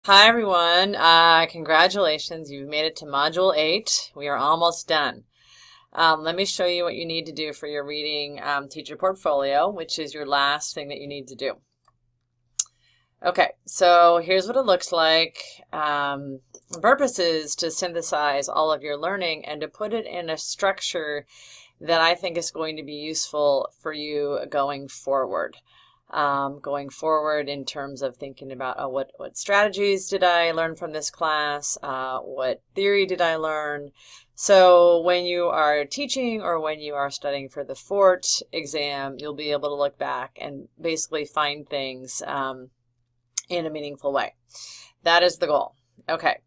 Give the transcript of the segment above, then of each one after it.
Hi everyone. Congratulations. You've made it to Module 8. We are almost done. Let me show you what you need to do for your reading teacher portfolio, which is your last thing that you need to do. Okay, so here's what it looks like. The purpose is to synthesize all of your learning and to put it in a structure that I think is going to be useful for you going forward. In terms of thinking about what strategies did I learn from this class, what theory did I learn. So when you are teaching or when you are studying for the FORT exam, you'll be able to look back and basically find things in a meaningful way. That is the goal. Okay.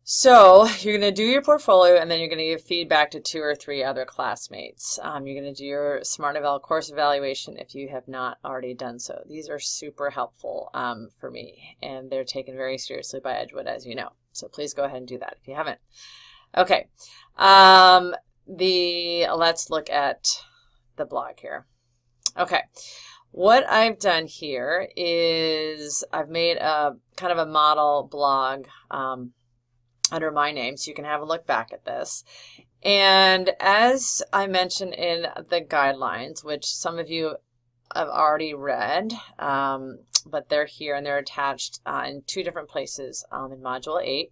So you're going to do your portfolio and then you're going to give feedback to 2 or 3 other classmates. You're going to do your SmartEval course evaluation if you have not already done so. These are super helpful for me, and they're taken very seriously by Edgewood, as you know. So please go ahead and do that if you haven't. Okay. Let's look at the blog here. Okay. What I've done here is I've made a kind of a model blog under my name, so you can have a look back at this. And as I mentioned in the guidelines, which some of you have already read, but they're here and they're attached in 2 different places in Module 8.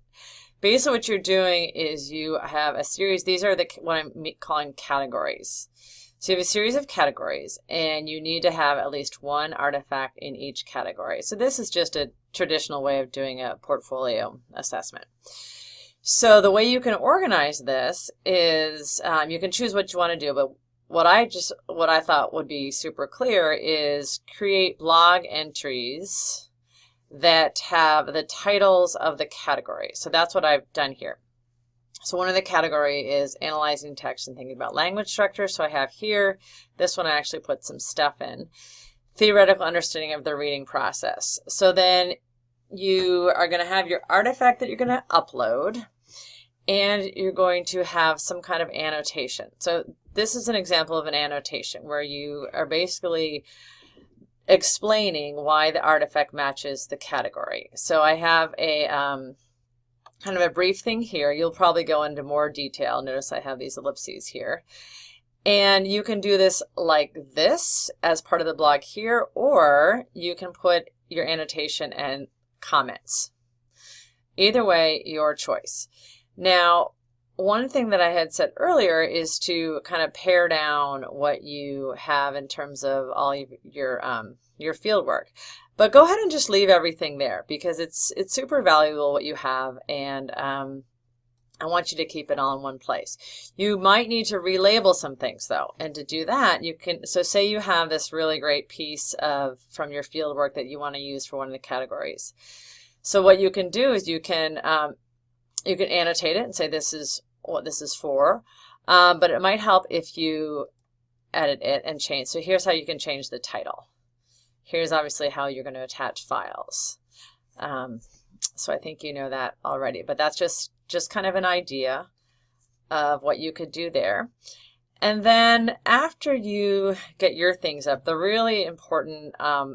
Basically what you're doing is you have a series. These are what I'm calling categories. So you have a series of categories, and you need to have at least 1 artifact in each category. So this is just a traditional way of doing a portfolio assessment. So the way you can organize this is you can choose what you want to do, but what I thought would be super clear is create blog entries that have the titles of the category. So that's what I've done here. So one of the category is analyzing text and thinking about language structure. So I have here, this one I actually put some stuff in. Theoretical understanding of the reading process. So then you are going to have your artifact that you're going to upload, and you're going to have some kind of annotation. So this is an example of an annotation where you are basically explaining why the artifact matches the category. So I have a kind of a brief thing here. You'll probably go into more detail. Notice I have these ellipses here. And you can do this like this as part of the blog here, or you can put your annotation and comments. Either way, your choice. Now, one thing that I had said earlier is to kind of pare down what you have in terms of all your field work. But go ahead and just leave everything there because it's super valuable what you have, and I want you to keep it all in one place. You might need to relabel some things though, and to do that you can, so say you have this really great piece from your field work that you want to use for one of the categories. So what you can do is you can annotate it and say this is what this is for, but it might help if you edit it and change. So here's how you can change the title. Here's obviously how you're going to attach files. So I think you know that already, but that's just kind of an idea of what you could do there. And then after you get your things up, the really important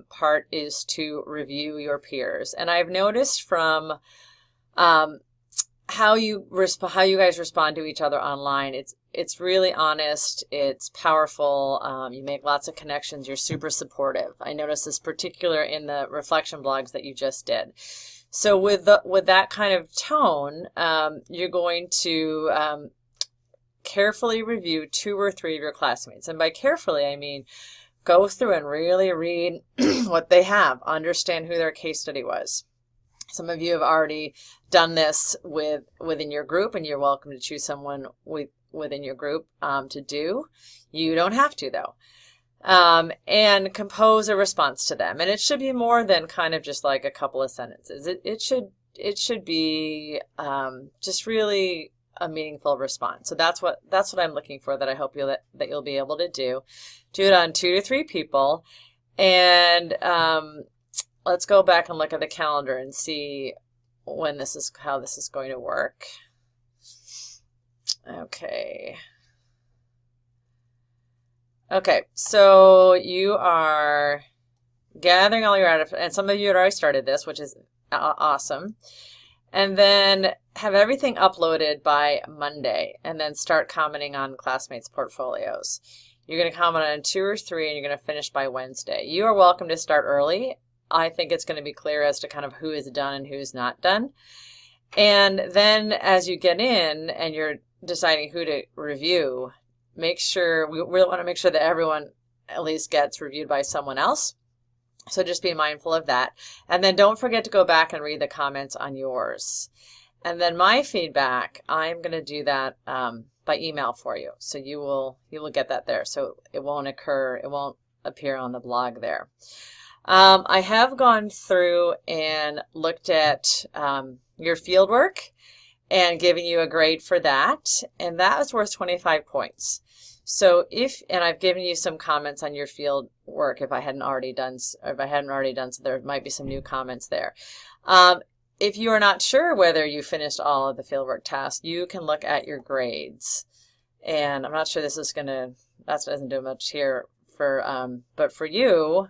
part is to review your peers. And I've noticed from how you guys respond to each other online, it's really honest, it's powerful, you make lots of connections, you're super supportive. I noticed this particular in the reflection blogs that you just did. So with that kind of tone, you're going to carefully review 2 or 3 of your classmates. And by carefully, I mean go through and really read what they have, understand who their case study was. Some of you have already done this within your group, and you're welcome to choose someone within your group to do. You don't have to, though. And compose a response to them. And it should be more than kind of just like a couple of sentences. It should be just really a meaningful response. So that's what I'm looking for, that I hope that you'll be able to do. Do it on 2 to 3 people, and let's go back and look at the calendar and see how this is going to work. Okay. Okay, so you are gathering all your artifacts, and some of you had already started this, which is Awesome. And then have everything uploaded by Monday, and then start commenting on classmates' portfolios. You're going to comment on 2 or 3, and you're going to finish by Wednesday. You are welcome to start early. I think it's going to be clear as to kind of who is done and who's not done. And then as you get in and you're deciding who to review, make sure, we really want to make sure that everyone at least gets reviewed by someone else. So just be mindful of that. And then don't forget to go back and read the comments on yours. And then my feedback, I'm going to do that by email for you. So you will get that there. So it won't appear on the blog there. I have gone through and looked at your field work and given you a grade for that. And that was worth 25 points. So and I've given you some comments on your field work if I hadn't already done, so there might be some new comments there. If you are not sure whether you finished all of the fieldwork tasks, you can look at your grades. And I'm not sure that doesn't do much here but for you,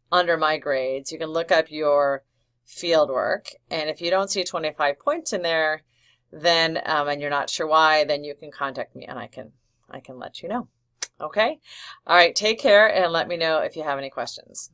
under my grades, you can look up your field work. And if you don't see 25 points in there, then, and you're not sure why, then you can contact me and I can let you know. Okay? All right, take care and let me know if you have any questions.